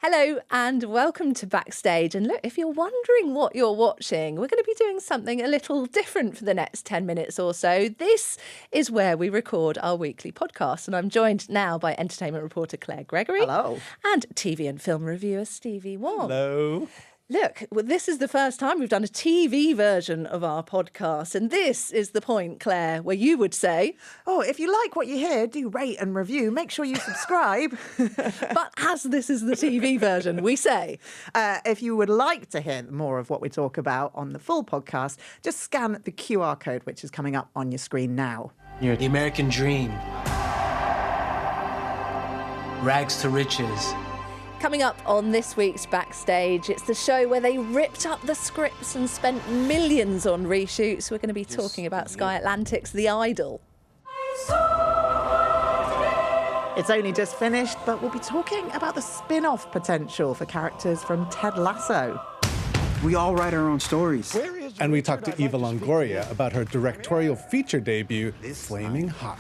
Hello and welcome to Backstage. And look, if you're wondering what you're watching, we're going to be doing something a little different for the next 10 minutes or so. This is where we record our weekly podcast. And I'm joined now by entertainment reporter Claire Gregory. Hello. And TV and film reviewer Stevie Wong. Hello. Look, well, this is the first time we've done a TV version of our podcast. And this is the point, Claire, where you would say... Oh, if you like what you hear, do rate and review. Make sure you subscribe. But as this is the TV version, we say... If you would like to hear more of what we talk about on the full podcast, just scan the QR code, which is coming up on your screen now. You're the American dream. Rags to riches. Coming up on this week's Backstage, it's the show where they ripped up the scripts and spent millions on reshoots. We're going to be talking about Sky Atlantic's The Idol. It's only just finished, but we'll be talking about the spin-off potential for characters from Ted Lasso. We all write our own stories. And we talked to Eva Longoria about her directorial feature debut, Flamin Hot.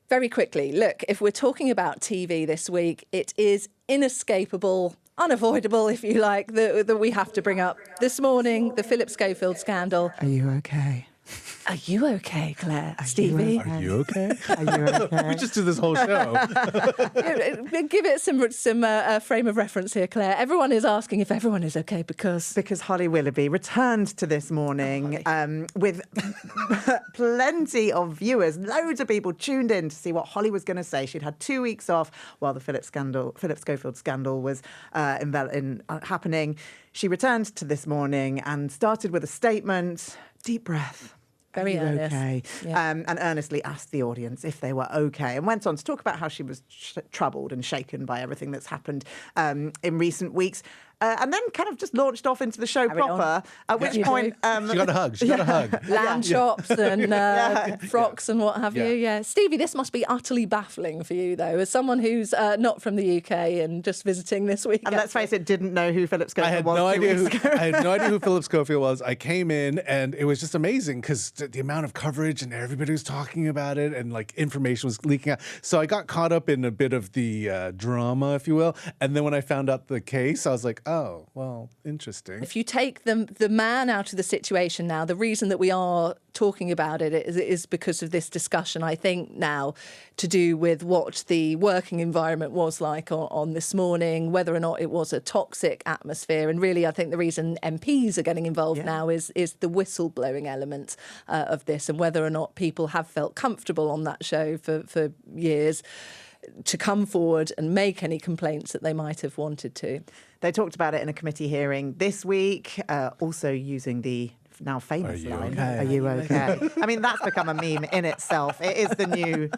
Very quickly, look, if we're talking about TV this week, it is inescapable, unavoidable, if you like, that we have to bring up. This morning, the Philip Schofield scandal. Are you okay? Are you okay, Claire? Stevie? Are you okay? Are you okay? We just do this whole show. Give it some frame of reference here, Claire. Everyone is asking if everyone is okay because Holly Willoughby returned to This Morning with plenty of viewers. Loads of people tuned in to see what Holly was going to say. She'd had 2 weeks off while the Philip Schofield scandal was happening. She returned to This Morning and started with a statement. Deep breath. Very earnest. Okay. Yeah. And earnestly asked the audience if they were okay, and went on to talk about how she was troubled and shaken by everything that's happened in recent weeks. And then kind of just launched off into the show proper, at which point... She got a hug. She got a hug. Lamb chops and frocks and what have you. Yeah. Yeah. Stevie, this must be utterly baffling for you, though, as someone who's not from the UK and just visiting this week. And let's face it, didn't know who Philip Schofield I had was. no idea who Philip Schofield was. I came in and it was just amazing because the amount of coverage and everybody was talking about it and like information was leaking out. So I got caught up in a bit of the drama, if you will. And then when I found out the case, I was like, oh, well, interesting. If you take the man out of the situation now, the reason that we are talking about it is because of this discussion, I think, now to do with what the working environment was like on This Morning, whether or not it was a toxic atmosphere. And really, I think the reason MPs are getting involved now is the whistleblowing element of this, and whether or not people have felt comfortable on that show for years to come forward and make any complaints that they might have wanted to. They talked about it in a committee hearing this week, also using the now famous line, are you okay? I mean, that's become a meme in itself. It is the new ...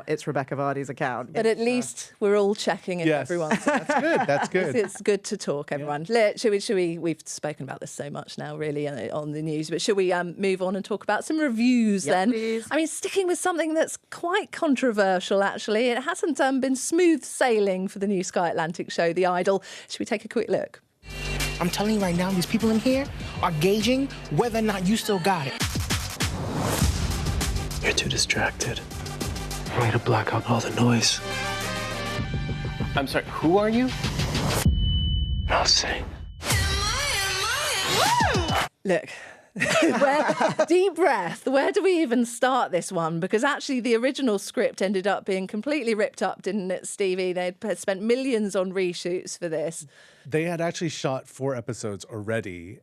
It's Rebecca Vardy's account. But at least we're all checking in everyone. That's good. That's good. It's good to talk, everyone. Should we? We've spoken about this so much now, really, on the news. But should we move on and talk about some reviews then? Please. I mean, sticking with something that's quite controversial, actually. It hasn't been smooth sailing for the new Sky Atlantic show, The Idol. Should we take a quick look? I'm telling you right now, these people in here are gauging whether or not you still got it. You're too distracted. Way to block out all the noise. I'm sorry, who are you? I'll sing. Look. Deep breath. Where do we even start this one? Because actually the original script ended up being completely ripped up, didn't it, Stevie? They'd spent millions on reshoots for this. They had actually shot 4 episodes already.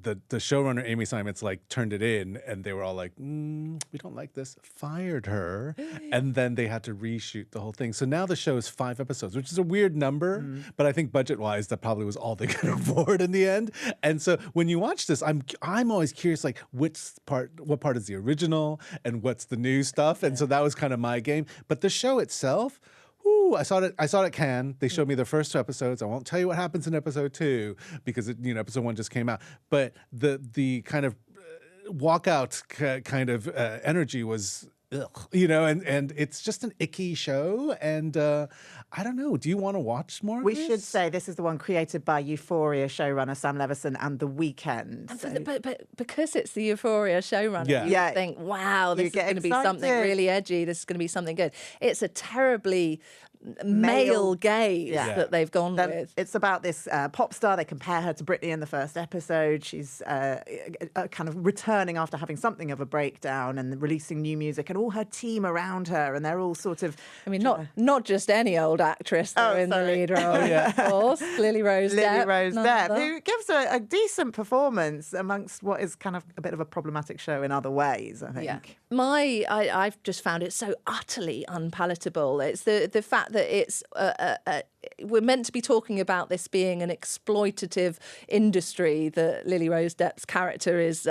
The showrunner, Amy Simons, turned it in, and they were all like, we don't like this, fired her. And then they had to reshoot the whole thing. So now the show is 5 episodes, which is a weird number, but I think budget-wise, that probably was all they could afford in the end. And so when you watch this, I'm always curious, what part is the original and what's the new stuff? And so that was kind of my game. But the show itself... Ooh, I saw it at Cannes. They showed me the first 2 episodes. I won't tell you what happens in episode 2 because episode 1 just came out. But the kind of walkout kind of energy was, and it's just an icky show. And I don't know. Do you want to watch more? We should say this is the one created by Euphoria showrunner Sam Levinson and The Weeknd. But because it's the Euphoria showrunner, you think, wow, this is going to be something really edgy. This is going to be something good. It's a terribly male gaze Yeah. that they've gone with. It's about this pop star. They compare her to Britney in the first episode. She's kind of returning after having something of a breakdown and releasing new music, and all her team around her, and they're all sort of... I mean, not just any old actress in the lead role, of course. Lily Rose Depp, who gives a decent performance amongst what is kind of a bit of a problematic show in other ways, I think. Yeah. I've just found it so utterly unpalatable. It's the fact that it's we're meant to be talking about this being an exploitative industry that Lily Rose Depp's character is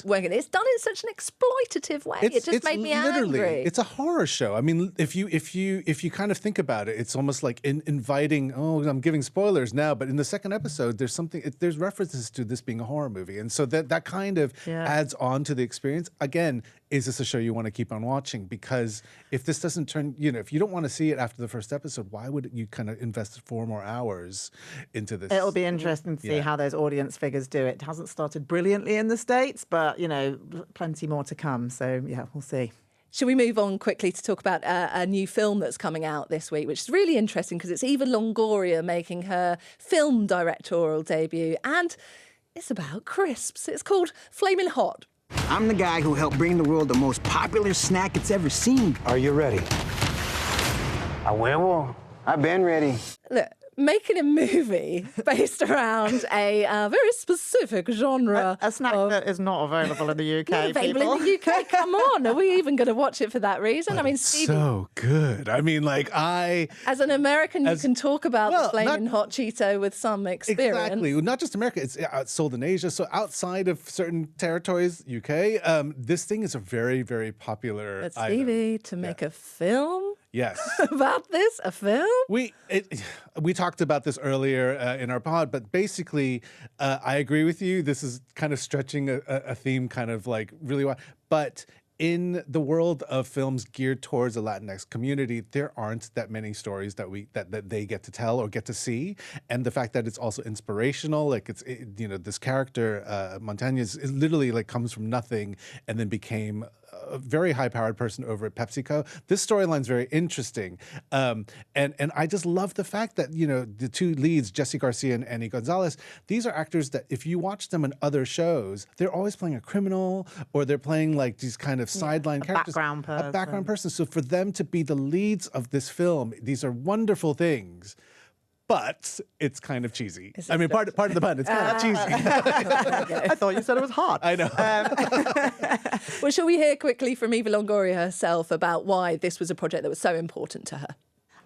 working. It's done in such an exploitative way. It just made me angry. It's a horror show. I mean, if you kind of think about it, it's almost like inviting. Oh, I'm giving spoilers now, but in the second episode, there's references to this being a horror movie, and so that kind of adds on to the experience. Again, is this a show you want to keep on watching? Because if this doesn't turn, if you don't want to see it after the first episode, why would you kind of invest 4 more hours into this? It'll be interesting to see how those audience figures do. It hasn't started brilliantly in the States, but, plenty more to come. So, we'll see. Shall we move on quickly to talk about a new film that's coming out this week, which is really interesting because it's Eva Longoria making her film directorial debut, and it's about crisps. It's called Flamin Hot. I'm the guy who helped bring the world the most popular snack it's ever seen. Are you ready? A huevo. I've been ready. Look, making a movie based around a very specific genre. A snack that is not available in the UK, Not available in the UK, come on. Are we even going to watch it for that reason? But I mean, it's Stevie, so good. I mean, as an American, you can talk about the Flamin' Hot Cheeto with some experience. Exactly. Not just America. It's sold in Asia. So outside of certain territories, UK, this thing is a very, very popular But Stevie, to make a film Yes. about this, a film? We talked about this earlier in our pod, but basically, I agree with you. This is kind of stretching a theme kind of like really wide. But in the world of films geared towards the Latinx community, there aren't that many stories that they get to tell or get to see. And the fact that it's also inspirational, like this character, Montañez, is literally like comes from nothing and then became a very high-powered person over at PepsiCo. This storyline's very interesting. And I just love the fact that, the two leads, Jesse Garcia and Annie Gonzalez, these are actors that if you watch them in other shows, they're always playing a criminal or they're playing like these kind of sideline characters. A background person. So for them to be the leads of this film, these are wonderful things. But it's kind of cheesy. I mean, part of the pun, it's kind of cheesy. I thought you said it was hot. I know. Well, shall we hear quickly from Eva Longoria herself about why this was a project that was so important to her?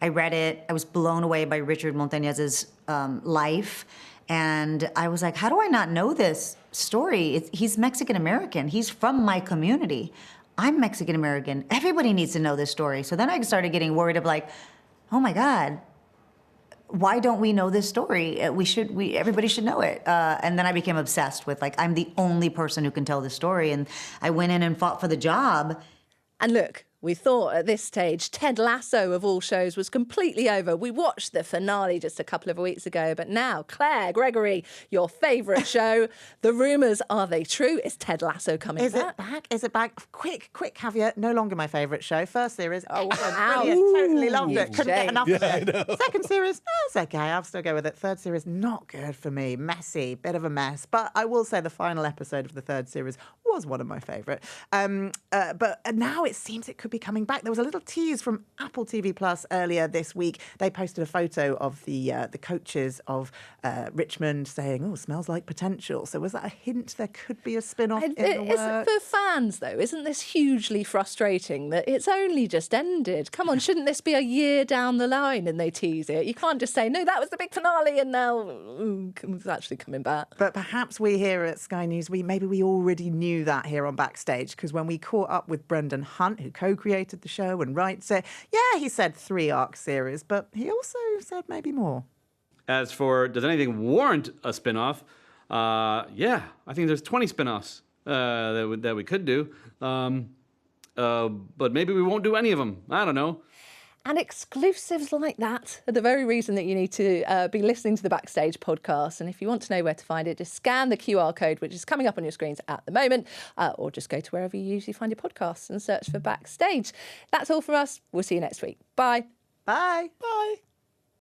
I read it. I was blown away by Richard Montañez's life. And I was like, how do I not know this story? He's Mexican-American. He's from my community. I'm Mexican-American. Everybody needs to know this story. So then I started getting worried of like, oh my God, why don't we know this story? Everybody should know it. And then I became obsessed with like, I'm the only person who can tell this story. And I went in and fought for the job. And look, we thought at this stage, Ted Lasso of all shows was completely over. We watched the finale just a couple of weeks ago, but now, Claire, Gregory, your favourite show, the rumours, are they true? Is Ted Lasso coming back? Is it back? Is it back? Quick caveat, no longer my favourite show. First series, wow. brilliant, totally loved it. Couldn't get enough of I it. know. Second series, it's okay, I'll still go with it. Third series, not good for me. Messy, bit of a mess. But I will say the final episode of the third series was one of my favourite. But now it seems it could be coming back. There was a little tease from Apple TV Plus earlier this week. They posted a photo of the coaches of Richmond saying, "Oh, smells like potential." So was that a hint there could be a spin-off in the works? For fans, though, isn't this hugely frustrating that it's only just ended? Come on, shouldn't this be a year down the line and they tease it? You can't just say, no, that was the big finale and now it's actually coming back. But perhaps we here at Sky News, maybe we already knew that here on Backstage, because when we caught up with Brendan Hunt, who co-created the show and writes it, he said 3-arc series, but he also said maybe more. As for, does anything warrant a spin-off? I think there's 20 spin-offs that we could do. But maybe we won't do any of them. I don't know. And exclusives like that are the very reason that you need to be listening to the Backstage podcast. And if you want to know where to find it, just scan the QR code, which is coming up on your screens at the moment, or just go to wherever you usually find your podcasts and search for Backstage. That's all from us. We'll see you next week. Bye. Bye. Bye.